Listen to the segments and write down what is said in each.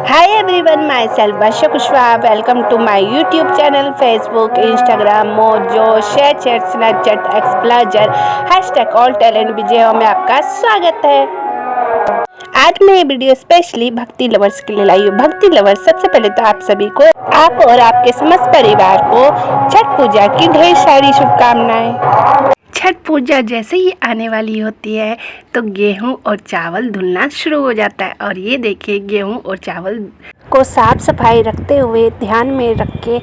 Hi everyone, myself Varsha Kushwaha. Welcome to my YouTube channel, Facebook, Instagram, Mojo, ShareChat, Snapchat, Explorer, hashtag all talent विजय में आपका स्वागत है। आज मैं ये वीडियो स्पेशली भक्ति लवर्स के लिए लाई हूँ। भक्ति लवर्स, सबसे पहले तो आप सभी को, आप और आपके समस्त परिवार को छठ पूजा की ढेर सारी शुभकामनाएं। छठ पूजा जैसे ही आने वाली होती है तो गेहूं और चावल धुलना शुरू हो जाता है। और ये देखिए, गेहूं और चावल को साफ सफाई रखते हुए ध्यान में रख के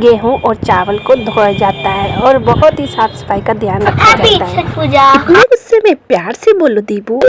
गेहूं और चावल को धोया जाता है और बहुत ही साफ सफाई का ध्यान रखा जाता है। इतने गुस्से में प्यार से बोलो दीपू।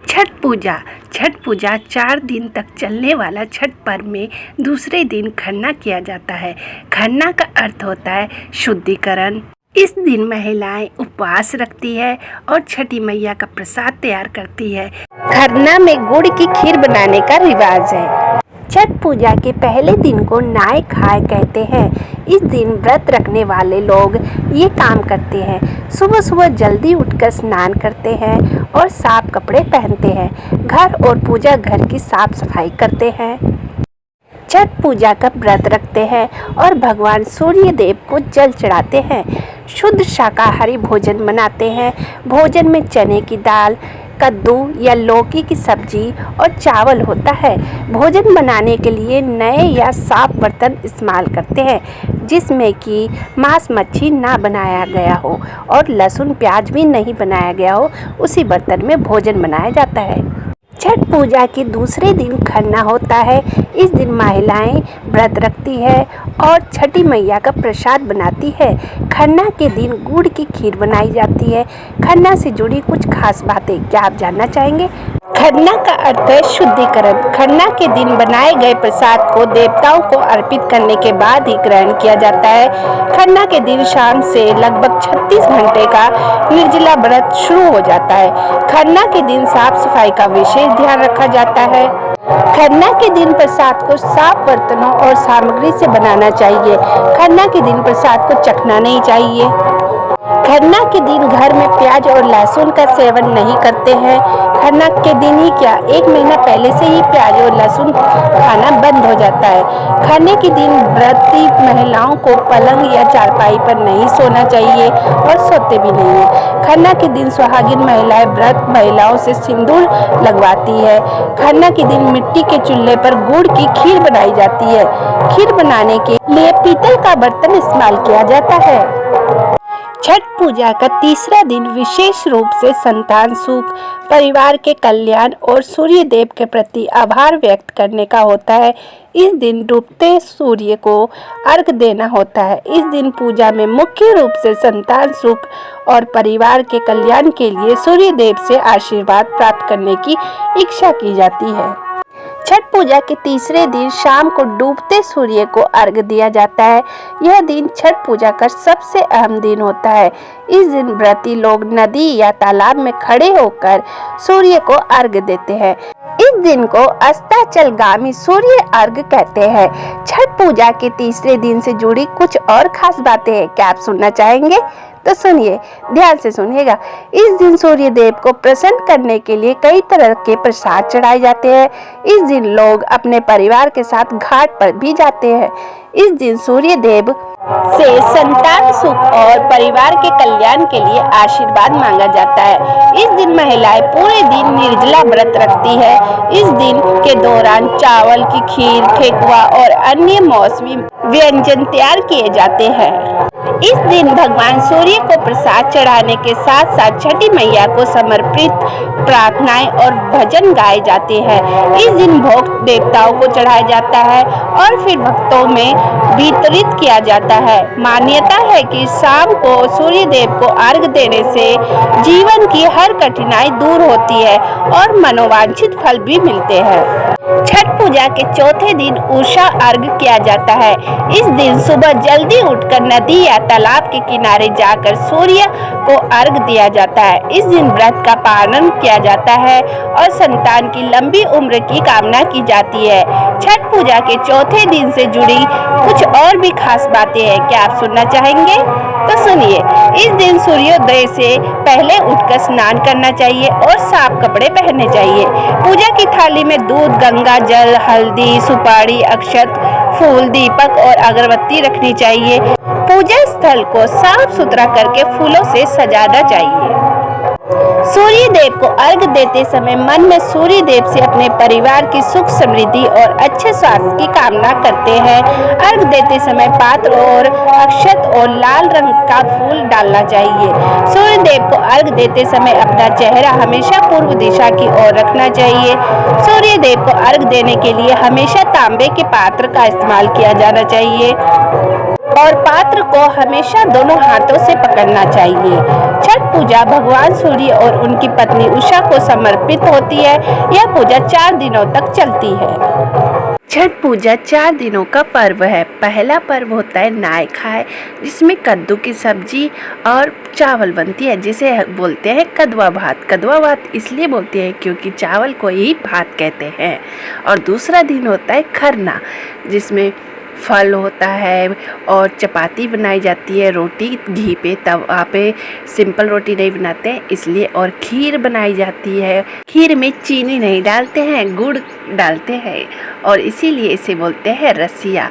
छठ पूजा 4 दिन तक चलने वाला छठ पर्व में दूसरे दिन खरना किया जाता है। खरना का अर्थ होता है शुद्धिकरण। इस दिन महिलाएं उपवास रखती है और छठी मैया का प्रसाद तैयार करती है। खरना में गुड़ की खीर बनाने का रिवाज है। छठ पूजा के पहले दिन को नहाय खाए कहते हैं। इस दिन व्रत रखने वाले लोग ये काम करते हैं। सुबह सुबह जल्दी उठकर स्नान करते हैं और साफ कपड़े पहनते हैं। घर और पूजा घर की साफ सफाई करते हैं। छठ पूजा का व्रत रखते हैं और भगवान सूर्य देव को जल चढ़ाते हैं। शुद्ध शाकाहारी भोजन बनाते हैं। भोजन में चने की दाल, कद्दू या लौकी की सब्जी और चावल होता है। भोजन बनाने के लिए नए या साफ बर्तन इस्तेमाल करते हैं जिसमें कि मांस मच्छी ना बनाया गया हो और लहसुन प्याज भी नहीं बनाया गया हो। उसी बर्तन में भोजन बनाया जाता है। छठ पूजा के दूसरे दिन खरना होता है। इस दिन महिलाएं व्रत रखती है और छठी मैया का प्रसाद बनाती है। खरना के दिन गुड़ की खीर बनाई जाती है। खरना से जुड़ी कुछ खास बातें क्या आप जानना चाहेंगे? खरना का अर्थ है शुद्धिकरण। खरना के दिन बनाए गए प्रसाद को देवताओं को अर्पित करने के बाद ही ग्रहण किया जाता है। खरना के दिन शाम से लगभग 36 घंटे का निर्जला व्रत शुरू हो जाता है। खरना के दिन साफ सफाई का विशेष ध्यान रखा जाता है। खरना के दिन प्रसाद को साफ बर्तनों और सामग्री से बनाना चाहिए। खरना के दिन प्रसाद को चखना नहीं चाहिए। खरना के दिन घर में प्याज और लहसुन का सेवन नहीं करते हैं। खरना के दिन ही क्या, 1 महीना पहले से ही प्याज और लहसुन खाना बंद हो जाता है। खरने के दिन व्रती महिलाओं को पलंग या चारपाई पर नहीं सोना चाहिए और सोते भी नहीं है। खरना के दिन सुहागिन महिलाएं व्रत महिलाओं से सिंदूर लगवाती है। खरना के दिन मिट्टी के चूल्हे पर गुड़ की खीर बनाई जाती है। खीर बनाने के लिए पीतल का बर्तन इस्तेमाल किया जाता है। छठ पूजा का तीसरा दिन विशेष रूप से संतान सुख, परिवार के कल्याण और सूर्य देव के प्रति आभार व्यक्त करने का होता है। इस दिन डूबते सूर्य को अर्घ देना होता है। इस दिन पूजा में मुख्य रूप से संतान सुख और परिवार के कल्याण के लिए सूर्य देव से आशीर्वाद प्राप्त करने की इच्छा की जाती है। छठ पूजा के तीसरे दिन शाम को डूबते सूर्य को अर्घ दिया जाता है। यह दिन छठ पूजा का सबसे अहम दिन होता है। इस दिन व्रती लोग नदी या तालाब में खड़े होकर सूर्य को अर्घ देते हैं। इस दिन को अस्ताचलगामी सूर्य अर्घ कहते हैं। छठ पूजा के तीसरे दिन से जुड़ी कुछ और खास बातें हैं, क्या आप सुनना चाहेंगे? तो सुनिए, ध्यान से सुनिएगा। इस दिन सूर्य देव को प्रसन्न करने के लिए कई तरह के प्रसाद चढ़ाए जाते हैं। इस दिन लोग अपने परिवार के साथ घाट पर भी जाते हैं। इस दिन सूर्य देव से संतान सुख और परिवार के कल्याण के लिए आशीर्वाद मांगा जाता है। इस दिन महिलाएं पूरे दिन निर्जला व्रत रखती है। इस दिन के दौरान चावल की खीर, ठेकुआ और अन्य मौसमी व्यंजन तैयार किए जाते हैं। इस दिन भगवान सूर्य को प्रसाद चढ़ाने के साथ साथ छठी मैया को समर्पित प्रार्थनाएं और भजन गाए जाते हैं। इस दिन भोग देवताओं को चढ़ाया जाता है और फिर भक्तों में वितरित किया जाता है। मान्यता है कि शाम को सूर्य देव को अर्घ देने से जीवन की हर कठिनाई दूर होती है और मनोवांछित फल भी मिलते हैं। छठ पूजा के चौथे दिन उषा अर्घ किया जाता है। इस दिन सुबह जल्दी उठकर नदी या तालाब के किनारे जाकर सूर्य को अर्घ दिया जाता है। इस दिन व्रत का पालन किया जाता है और संतान की लंबी उम्र की कामना की जाती है। छठ पूजा के चौथे दिन से जुड़ी कुछ और भी खास बातें हैं, क्या आप सुनना चाहेंगे? तो सुनिए, इस दिन सूर्योदय से पहले उठकर स्नान करना चाहिए और साफ कपड़े पहनने चाहिए। पूजा की थाली में दूध, गंगा जल, हल्दी, सुपारी, अक्षत, फूल, दीपक और अगरबत्ती रखनी चाहिए। पूजा स्थल को साफ सुथरा करके फूलों से सजाना चाहिए। सूर्य देव को अर्घ देते समय मन में सूर्य देव से अपने परिवार की सुख समृद्धि और अच्छे स्वास्थ्य की कामना करते हैं। अर्घ देते समय पात्र और अक्षत और लाल रंग का फूल डालना चाहिए। सूर्य देव को अर्घ देते समय अपना चेहरा हमेशा पूर्व दिशा की ओर रखना चाहिए। सूर्य देव को अर्घ देने के लिए हमेशा तांबे के पात्र का इस्तेमाल किया जाना चाहिए और पात्र को हमेशा दोनों हाथों से पकड़ना चाहिए। छठ पूजा भगवान सूर्य और उनकी पत्नी उषा को समर्पित होती है। यह पूजा 4 दिनों तक चलती है। छठ पूजा 4 दिनों का पर्व है। पहला पर्व होता है नहाय खाए, जिसमें कद्दू की सब्जी और चावल बनती है, जिसे बोलते हैं कदवा भात। कदवा भात इसलिए बोलते हैं क्योंकि चावल को ही भात कहते हैं। और दूसरा दिन होता है खरना, जिसमें फल होता है और चपाती बनाई जाती है, रोटी घी पे तवा पे, सिंपल रोटी नहीं बनाते हैं इसलिए, और खीर बनाई जाती है। खीर में चीनी नहीं डालते हैं, गुड़ डालते हैं और इसीलिए इसे बोलते हैं रसिया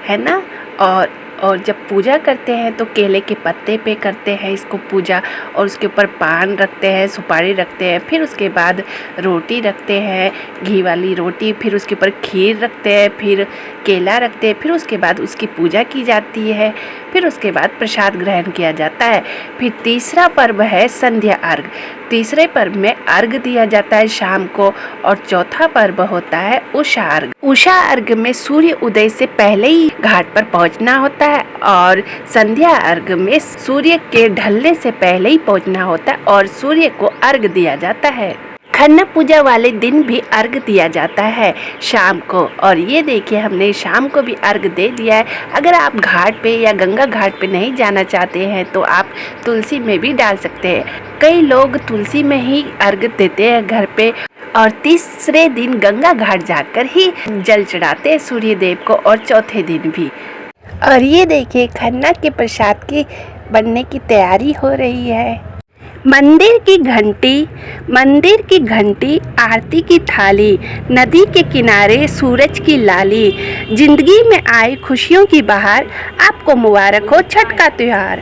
है ना। और जब पूजा करते हैं तो केले के पत्ते पे करते हैं इसको पूजा, और उसके ऊपर पान रखते हैं, सुपारी रखते हैं, फिर उसके बाद रोटी रखते हैं, घी वाली रोटी, फिर उसके ऊपर खीर रखते हैं, फिर केला रखते हैं, फिर उसके बाद उसकी पूजा की जाती है, फिर उसके बाद प्रसाद ग्रहण किया जाता है। फिर तीसरा पर्व है संध्या अर्घ। तीसरे पर्व में अर्घ दिया जाता है शाम को। और चौथा पर्व होता है उषा अर्घ। उषा अर्घ में सूर्य उदय से पहले ही घाट पर पहुंचना होता है और संध्या अर्घ में सूर्य के ढलने से पहले ही पहुंचना होता है और सूर्य को अर्घ दिया जाता है। खरना पूजा वाले दिन भी अर्घ दिया जाता है शाम को। और ये देखिए हमने शाम को भी अर्घ दे दिया है। अगर आप घाट पे या गंगा घाट पे नहीं जाना चाहते हैं तो आप तुलसी में भी डाल सकते हैं। कई लोग तुलसी में ही अर्घ देते हैं घर पे, और तीसरे दिन गंगा घाट जाकर ही जल चढ़ाते हैं सूर्य देव को, और चौथे दिन भी। और ये देखिए खरना के प्रसाद की बनने की तैयारी हो रही है। मंदिर की घंटी, आरती की थाली, नदी के किनारे सूरज की लाली, जिंदगी में आई खुशियों की बहार, आपको मुबारक हो छठ का त्योहार।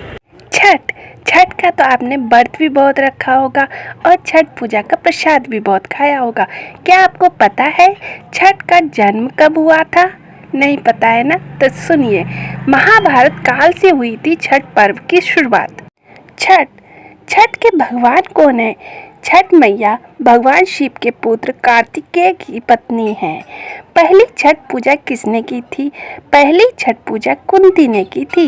छठ का तो आपने व्रत भी बहुत रखा होगा और छठ पूजा का प्रसाद भी बहुत खाया होगा। क्या आपको पता है छठ का जन्म कब हुआ था? नहीं पता है ना? तो सुनिए, महाभारत काल से हुई थी छठ पर्व की शुरुआत। छठ के भगवान कौन है? छठ मैया भगवान शिव के पुत्र कार्तिकेय की पत्नी हैं। पहली छठ पूजा किसने की थी? पहली छठ पूजा कुंती ने की थी।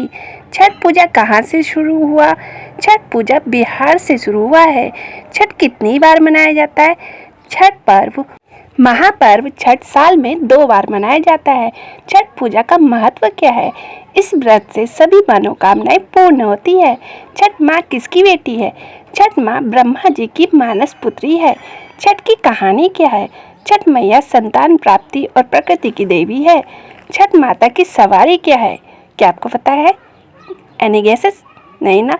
छठ पूजा कहाँ से शुरू हुआ? छठ पूजा बिहार से शुरू हुआ है। छठ कितनी बार मनाया जाता है? छठ पर्व महापर्व छठ साल में 2 बार मनाया जाता है। छठ पूजा का महत्व क्या है? इस व्रत से सभी मनोकामनाएं पूर्ण होती है। छठ माँ किसकी बेटी है? छठ माँ ब्रह्मा जी की मानस पुत्री है। छठ की कहानी क्या है? छठ मैया संतान प्राप्ति और प्रकृति की देवी है। छठ माता की सवारी क्या है? क्या आपको पता है? Any guesses? नहीं ना?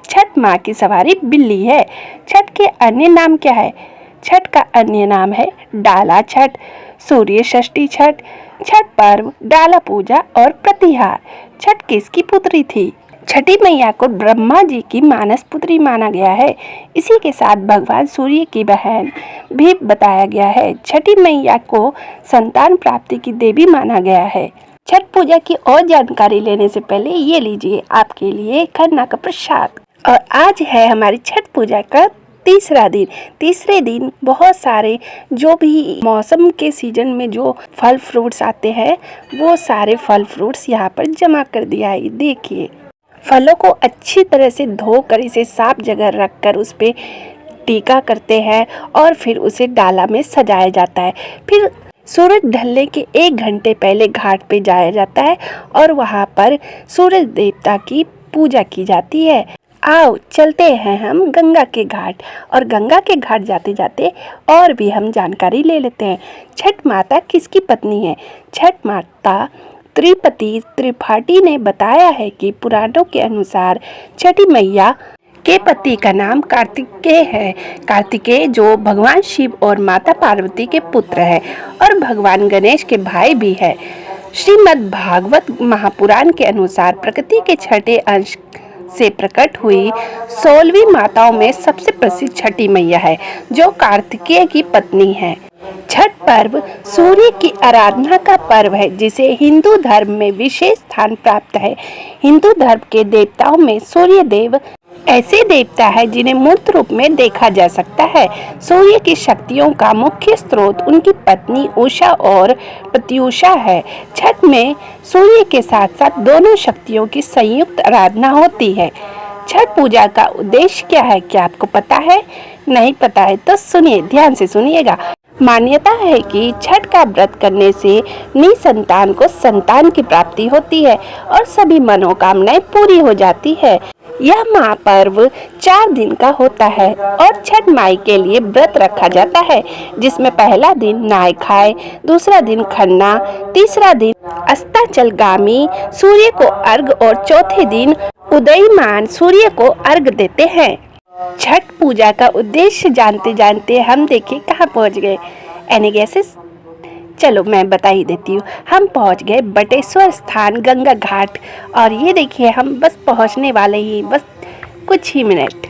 छठ माँ की सवारी बिल्ली है। छठ के अन्य नाम क्या है? छठ का अन्य नाम है डाला छठ, सूर्य षष्ठी छठ, छठ पर्व, डाला पूजा और प्रतिहार। छठ किसकी पुत्री थी? छठी मैया को ब्रह्मा जी की मानस पुत्री माना गया है। इसी के साथ भगवान सूर्य की बहन भी बताया गया है। छठी मैया को संतान प्राप्ति की देवी माना गया है। छठ पूजा की और जानकारी लेने से पहले ये लीजिए आपके लिए खरना का प्रसाद। और आज है हमारी छठ पूजा का तीसरे दिन बहुत सारे जो भी मौसम के सीजन में जो फल फ्रूट्स आते हैं वो सारे फल फ्रूट्स यहाँ पर जमा कर दिया है। देखिए फलों को अच्छी तरह से धोकर इसे साफ जगह रखकर उस पे टीका करते हैं और फिर उसे डाला में सजाया जाता है। फिर सूरज ढलने के 1 घंटे पहले घाट पे जाया जाता है और वहाँ पर सूरज देवता की पूजा की जाती है। आओ चलते हैं हम गंगा के घाट, और गंगा के घाट जाते जाते और भी हम जानकारी ले लेते हैं। छठ माता किसकी पत्नी है? छठ माता त्रिपति त्रिपाठी ने बताया है कि पुराणों के अनुसार छठी मैया के पति का नाम कार्तिकेय है। कार्तिकेय जो भगवान शिव और माता पार्वती के पुत्र है और भगवान गणेश के भाई भी है। श्रीमद् भागवत महापुराण के अनुसार प्रकृति के छठे अंश से प्रकट हुई 16वीं माताओं में सबसे प्रसिद्ध छठी मैया है, जो कार्तिकेय की पत्नी है। छठ पर्व सूर्य की आराधना का पर्व है, जिसे हिंदू धर्म में विशेष स्थान प्राप्त है। हिंदू धर्म के देवताओं में सूर्य देव ऐसे देवता है जिन्हें मूर्त रूप में देखा जा सकता है। सूर्य की शक्तियों का मुख्य स्रोत उनकी पत्नी उषा और प्रत्युषा है। छठ में सूर्य के साथ साथ दोनों शक्तियों की संयुक्त आराधना होती है। छठ पूजा का उद्देश्य क्या है, क्या आपको पता है? नहीं पता है तो सुनिए, ध्यान से सुनिएगा। मान्यता है कि छठ का व्रत करने से निसंतान को संतान की प्राप्ति होती है और सभी मनोकामनाएं पूरी हो जाती है। यह महापर्व 4 दिन का होता है और छठ माई के लिए व्रत रखा जाता है, जिसमें पहला दिन नहाय खाए, दूसरा दिन खन्ना, तीसरा दिन अस्ताचलगामी सूर्य को अर्घ और चौथे दिन उदयमान सूर्य को अर्घ देते हैं। छठ पूजा का उद्देश्य जानते जानते हम देखिए कहाँ पहुँच गए। Any guesses? चलो मैं बता ही देती हूँ। हम पहुँच गए बटेश्वर स्थान गंगा घाट, और ये देखिए हम बस पहुँचने वाले ही बस कुछ ही मिनट,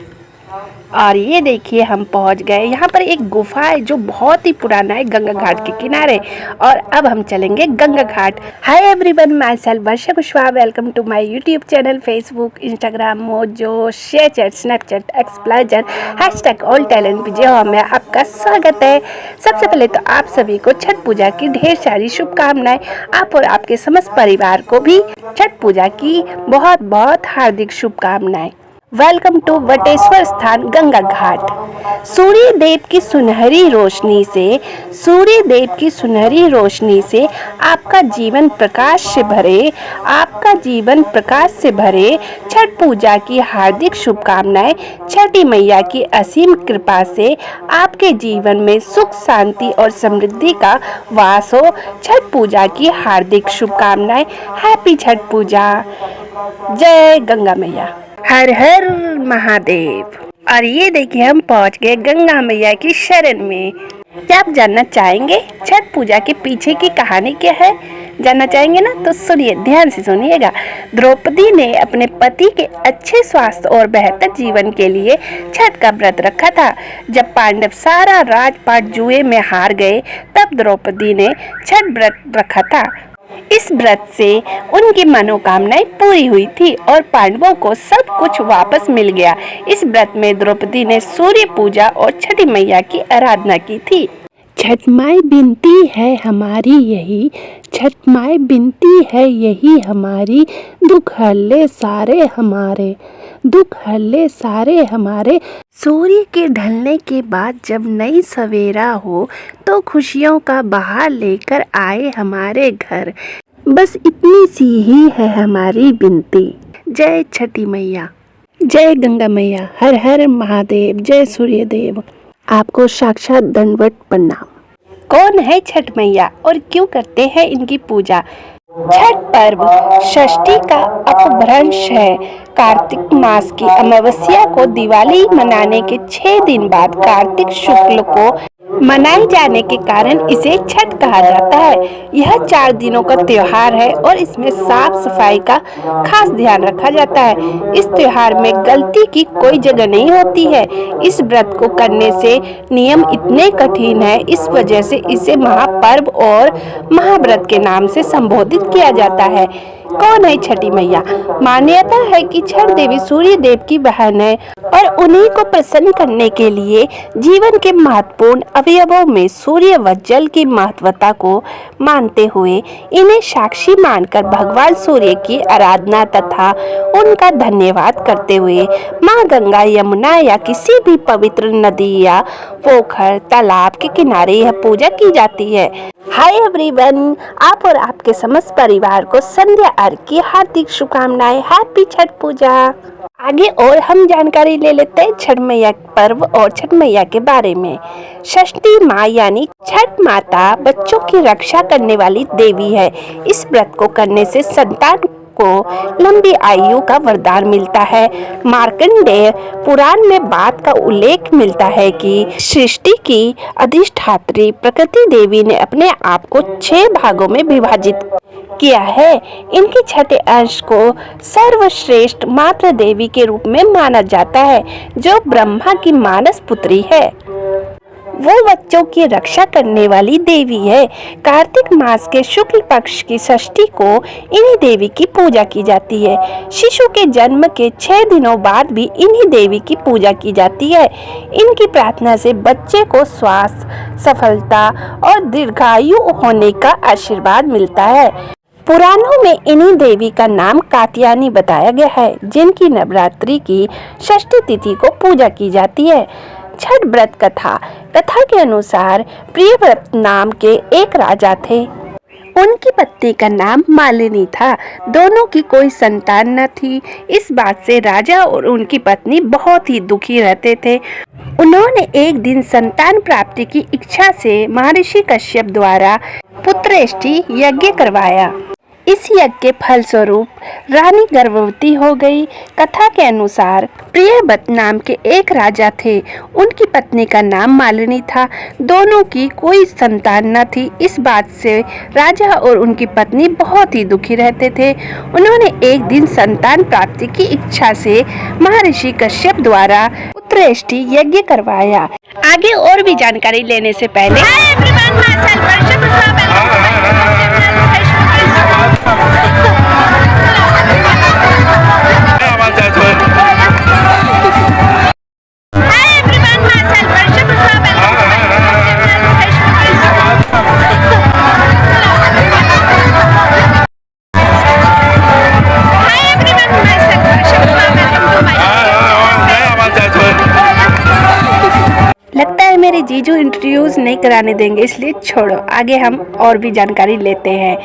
और ये देखिए हम पहुंच गए। यहाँ पर एक गुफा है जो बहुत ही पुराना है गंगा घाट के किनारे, और अब हम चलेंगे Ganga ghat. Hi everyone, my self Varsha Kushwaha. Welcome to my YouTube channel, Facebook, Instagram, Mojo, ShareChat, Snapchat, exposure, hashtag all talent Vijay में आपका स्वागत है। सबसे पहले तो आप सभी को छठ पूजा की ढेर सारी शुभकामनाएं। आप और आपके समस्त परिवार को भी छठ पूजा की बहुत बहुत हार्दिक शुभकामनाएं। वेलकम टू वटेश्वर स्थान गंगा घाट। सूर्य देव की सुनहरी रोशनी से आपका जीवन प्रकाश से भरे छठ पूजा की हार्दिक शुभकामनाएं। छठी मैया की असीम कृपा से आपके जीवन में सुख, शांति और समृद्धि का वास हो। छठ पूजा की हार्दिक शुभकामनाएं। हैप्पी छठ पूजा। जय गंगा मैया। हर हर महादेव। और ये देखिए हम पहुंच गए गंगा मैया की शरण में। क्या आप जानना चाहेंगे छठ पूजा के पीछे की कहानी क्या है? जानना चाहेंगे ना, तो सुनिए, ध्यान से सुनिएगा। द्रौपदी ने अपने पति के अच्छे स्वास्थ्य और बेहतर जीवन के लिए छठ का व्रत रखा था। जब पांडव सारा राजपाट जुए में हार गए, तब द्रौपदी ने छठ व्रत रखा था। इस व्रत से उनकी मनोकामनाएं पूरी हुई थी और पांडवों को सब कुछ वापस मिल गया। इस व्रत में द्रौपदी ने सूर्य पूजा और छठी मैया की आराधना की थी। छठ माई बिनती है हमारी यही, छठ माई बिनती है यही हमारी, दुख हल्ले सारे हमारे। सूर्य के ढलने के बाद जब नई सवेरा हो, तो खुशियों का बहार लेकर आए हमारे घर। बस इतनी सी ही है हमारी विनती। जय छठी मैया, जय गंगा मैया, हर हर महादेव, जय सूर्य देव। आपको साक्षात दंडवत प्रणाम। कौन है छठ मैया और क्यों करते हैं इनकी पूजा? छठ पर्व षष्ठी का अपभ्रंश है। कार्तिक मास की अमावस्या को दिवाली मनाने के 6 दिन बाद कार्तिक शुक्ल को मनाए जाने के कारण इसे छठ कहा जाता है। यह 4 दिनों का त्योहार है और इसमें साफ सफाई का खास ध्यान रखा जाता है। इस त्योहार में गलती की कोई जगह नहीं होती है। इस व्रत को करने से नियम इतने कठिन है, इस वजह से इसे महापर्व और महाव्रत के नाम से संबोधित किया जाता है। कौन है छठी मैया? मान्यता है कि छठ देवी सूर्य देव की बहन है और उन्हीं को प्रसन्न करने के लिए जीवन के महत्वपूर्ण अवयवों में सूर्य व जल की महत्वता को मानते हुए इन्हें साक्षी मानकर भगवान सूर्य की आराधना तथा उनका धन्यवाद करते हुए माँ गंगा, यमुना या किसी भी पवित्र नदी या पोखर, तालाब के किनारे यह पूजा की जाती है। हाय एवरीवन, आप और आपके समस्त परिवार को संध्या अर्घ की हार्दिक शुभकामनाएं। हैप्पी छठ पूजा। आगे और हम जानकारी ले लेते हैं छठ मैया पर्व और छठ मैया के बारे में। षष्ठी माँ यानी छठ माता बच्चों की रक्षा करने वाली देवी है। इस व्रत को करने से संतान को लंबी आयु का वरदान मिलता है। मार्कंडेय पुराण में बात का उल्लेख मिलता है कि सृष्टि की अधिष्ठात्री प्रकृति देवी ने अपने आप को 6 भागों में विभाजित किया है। इनके छठे अंश को सर्वश्रेष्ठ मातृ देवी के रूप में माना जाता है, जो ब्रह्मा की मानस पुत्री है। वो बच्चों की रक्षा करने वाली देवी है। कार्तिक मास के शुक्ल पक्ष की षष्ठी को इन्हीं देवी की पूजा की जाती है। शिशु के जन्म के 6 दिनों बाद भी इन्हीं देवी की पूजा की जाती है। इनकी प्रार्थना से बच्चे को स्वास्थ्य, सफलता और दीर्घायु होने का आशीर्वाद मिलता है। पुराणों में इन्हीं देवी का नाम कात्यायनी बताया गया है, जिनकी नवरात्रि की षष्ठी तिथि को पूजा की जाती है। छठ व्रत कथा के अनुसार प्रियव्रत नाम के एक राजा थे। उनकी पत्नी का नाम मालिनी था। दोनों की कोई संतान न थी। इस बात से राजा और उनकी पत्नी बहुत ही दुखी रहते थे। उन्होंने एक दिन संतान प्राप्ति की इच्छा से महर्षि कश्यप द्वारा पुत्रेष्टि यज्ञ करवाया। इस यज्ञ के फलस्वरूप रानी गर्भवती हो गई। कथा के अनुसार प्रियव्रत नाम के एक राजा थे। उनकी पत्नी का नाम मालिनी था। दोनों की कोई संतान न थी। इस बात से राजा और उनकी पत्नी बहुत ही दुखी रहते थे। उन्होंने एक दिन संतान प्राप्ति की इच्छा से महर्षि कश्यप द्वारा पुत्रेष्टि यज्ञ करवाया। आगे और भी जानकारी लेने से पहले लगता है मेरे जीजू इंट्रोड्यूस नहीं कराने देंगे, इसलिए छोड़ो। आगे हम और भी जानकारी लेते हैं।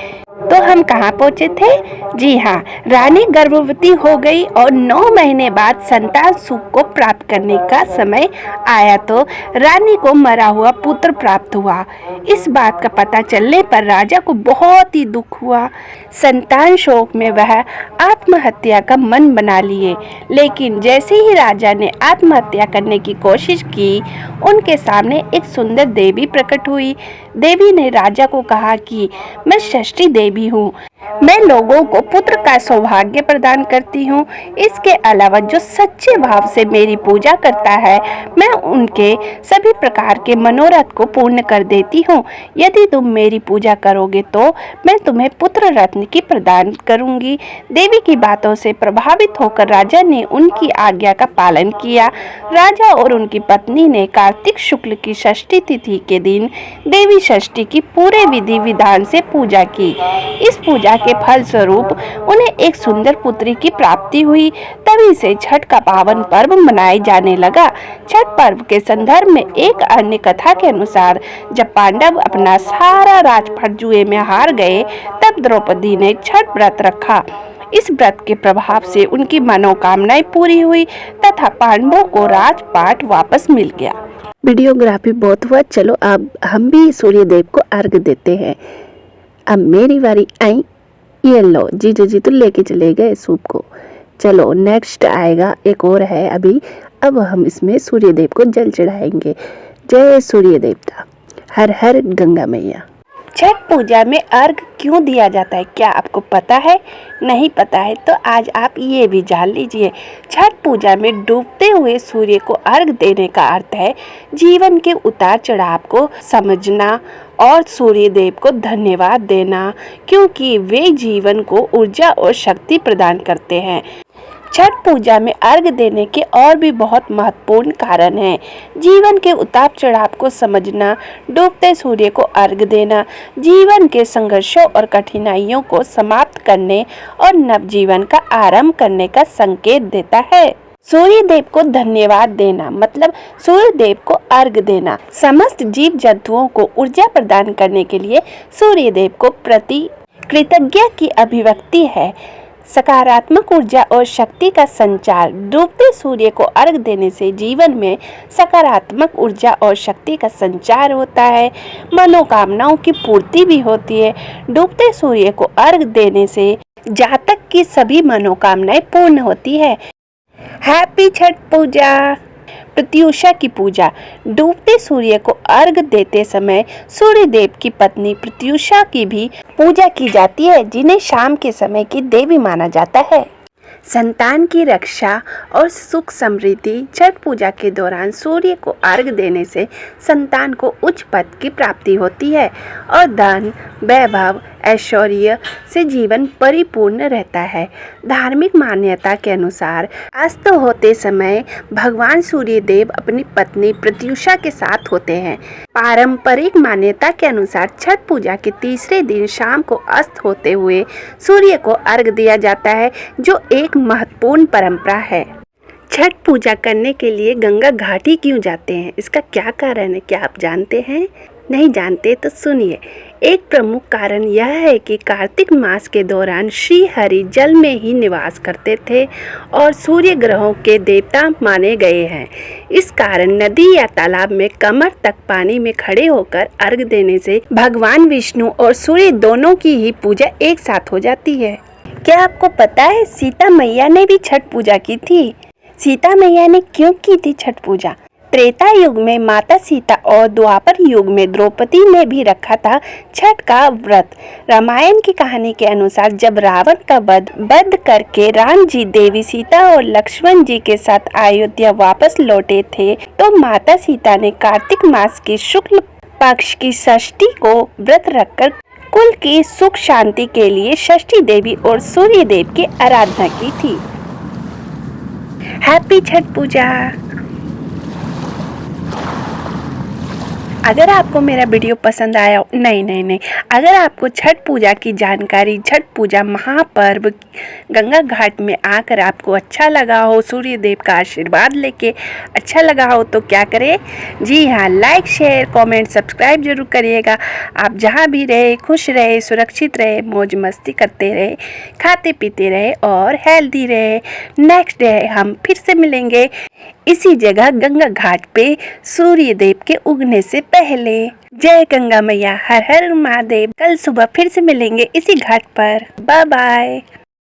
तो हम कहाँ पहुँचे थे? जी हाँ, रानी गर्भवती हो गई और 9 महीने बाद संतान सुख को प्राप्त करने का समय आया तो रानी को मरा हुआ पुत्र प्राप्त हुआ। इस बात का पता चलने पर राजा को बहुत ही दुख हुआ। संतान शोक में वह आत्महत्या का मन बना लिए। लेकिन जैसे ही राजा ने आत्महत्या करने की कोशिश की, उनके सामने एक सुंदर देवी प्रकट हुई। देवी ने राजा को कहा कि मैं षष्ठी देवी हूँ। मैं लोगों को पुत्र का सौभाग्य प्रदान करती हूँ। इसके अलावा जो सच्चे भाव से मेरी पूजा करता है, मैं उनके सभी प्रकार के मनोरथ को पूर्ण कर देती हूँ। यदि तुम मेरी पूजा करोगे तो मैं तुम्हें पुत्र रत्न की प्रदान करूँगी। देवी की बातों से प्रभावित होकर राजा ने उनकी आज्ञा का पालन किया। राजा और उनकी पत्नी ने कार्तिक शुक्ल की षष्ठी तिथि के दिन देवी षष्ठी की पूरे विधि विधान से पूजा की। इस पूजा के फल स्वरूप उन्हें एक सुंदर पुत्री की प्राप्ति हुई। तभी से छठ का पावन पर्व मनाए जाने लगा। छठ पर्व के संदर्भ में एक अन्य कथा के अनुसार जब पांडव अपना सारा राजपाट जुए में हार गए, तब द्रौपदी ने छठ व्रत रखा। इस व्रत के प्रभाव से उनकी मनोकामनाएं पूरी हुई तथा पांडवों को राजपाट वापस मिल गया। वीडियोग्राफी बहुत हुआ, चलो अब हम भी सूर्य देव को अर्घ देते हैं। अब मेरी बारी आई। ये लो, जीजू जी तो लेके चले गए सूप को। चलो नेक्स्ट आएगा, एक और है अभी। अब हम इसमें सूर्य देव को जल चढ़ाएंगे। जय सूर्य देवता, हर हर गंगा मैया। छठ पूजा में अर्घ क्यों दिया जाता है, क्या आपको पता है? नहीं पता है तो आज आप ये भी जान लीजिए। छठ पूजा में डूबते हुए सूर्य को अर्घ देने का अर्थ है जीवन के उतार चढ़ाव को समझना और सूर्य देव को धन्यवाद देना, क्योंकि वे जीवन को ऊर्जा और शक्ति प्रदान करते हैं। छठ पूजा में अर्घ देने के और भी बहुत महत्वपूर्ण कारण हैं। जीवन के उतार चढ़ाव को समझना, डूबते सूर्य को अर्घ देना जीवन के संघर्षों और कठिनाइयों को समाप्त करने और नवजीवन का आरंभ करने का संकेत देता है। सूर्य देव को धन्यवाद देना मतलब सूर्य देव को अर्घ देना। समस्त जीव जंतुओं को ऊर्जा प्रदान करने के लिए सूर्य देव को प्रति कृतज्ञता की अभिव्यक्ति है। सकारात्मक ऊर्जा और शक्ति का संचार। डूबते सूर्य को अर्घ देने से जीवन में सकारात्मक ऊर्जा और शक्ति का संचार होता है, मनोकामनाओं की पूर्ति भी होती है। डूबते सूर्य को अर्घ देने से जातक की सभी मनोकामनाएं पूर्ण होती है। हैप्पी छठ पूजा। प्रत्युषा की पूजा। डूबते सूर्य को अर्घ देते समय सूर्य देव की पत्नी प्रत्युषा की भी पूजा की जाती है, जिन्हें शाम के समय की देवी माना जाता है। संतान की रक्षा और सुख समृद्धि। छठ पूजा के दौरान सूर्य को अर्घ देने से संतान को उच्च पद की प्राप्ति होती है और धन, वैभव, ऐश्वर्य से जीवन परिपूर्ण रहता है। धार्मिक मान्यता के अनुसार अस्त होते समय भगवान सूर्य देव अपनी पत्नी प्रत्युषा के साथ होते हैं। पारंपरिक मान्यता के अनुसार छठ पूजा के तीसरे दिन शाम को अस्त होते हुए सूर्य को अर्घ दिया जाता है, जो एक महत्वपूर्ण परंपरा है। छठ पूजा करने के लिए गंगा घाट ही क्यों जाते हैं, इसका क्या कारण है, क्या आप जानते हैं? नहीं जानते तो सुनिए। एक प्रमुख कारण यह है कि कार्तिक मास के दौरान श्री हरि जल में ही निवास करते थे और सूर्य ग्रहों के देवता माने गए हैं। इस कारण नदी या तालाब में कमर तक पानी में खड़े होकर अर्घ देने से भगवान विष्णु और सूर्य दोनों की ही पूजा एक साथ हो जाती है। क्या आपको पता है सीता मैया ने भी छठ पूजा की थी? सीता मैया ने क्यों की थी छठ पूजा? त्रेता युग में माता सीता और द्वापर युग में द्रौपदी ने भी रखा था छठ का व्रत। रामायण की कहानी के अनुसार जब रावण का वध करके राम जी, देवी सीता और लक्ष्मण जी के साथ अयोध्या वापस लौटे थे, तो माता सीता ने कार्तिक मास की शुक्ल पक्ष की षष्ठी को व्रत रखकर कुल की सुख शांति के लिए षष्ठी देवी और सूर्य देव की आराधना की थी। हैप्पी छठ पूजा। अगर आपको मेरा वीडियो पसंद आया नहीं, अगर आपको छठ पूजा की जानकारी, छठ पूजा महापर्व गंगा घाट में आकर आपको अच्छा लगा हो, सूर्य देव का आशीर्वाद लेके अच्छा लगा हो, तो क्या करें? जी हाँ, लाइक, शेयर, कमेंट, सब्सक्राइब जरूर करिएगा। आप जहाँ भी रहे खुश रहे, सुरक्षित रहे, मौज मस्ती करते रहे, खाते पीते रहे और हेल्दी रहे। नेक्स्ट डे हम फिर से मिलेंगे इसी जगह गंगा घाट पे सूर्य देव के उगने से पहले। जय गंगा मैया, हर हर महादेव। कल सुबह फिर से मिलेंगे इसी घाट पर। Bye bye.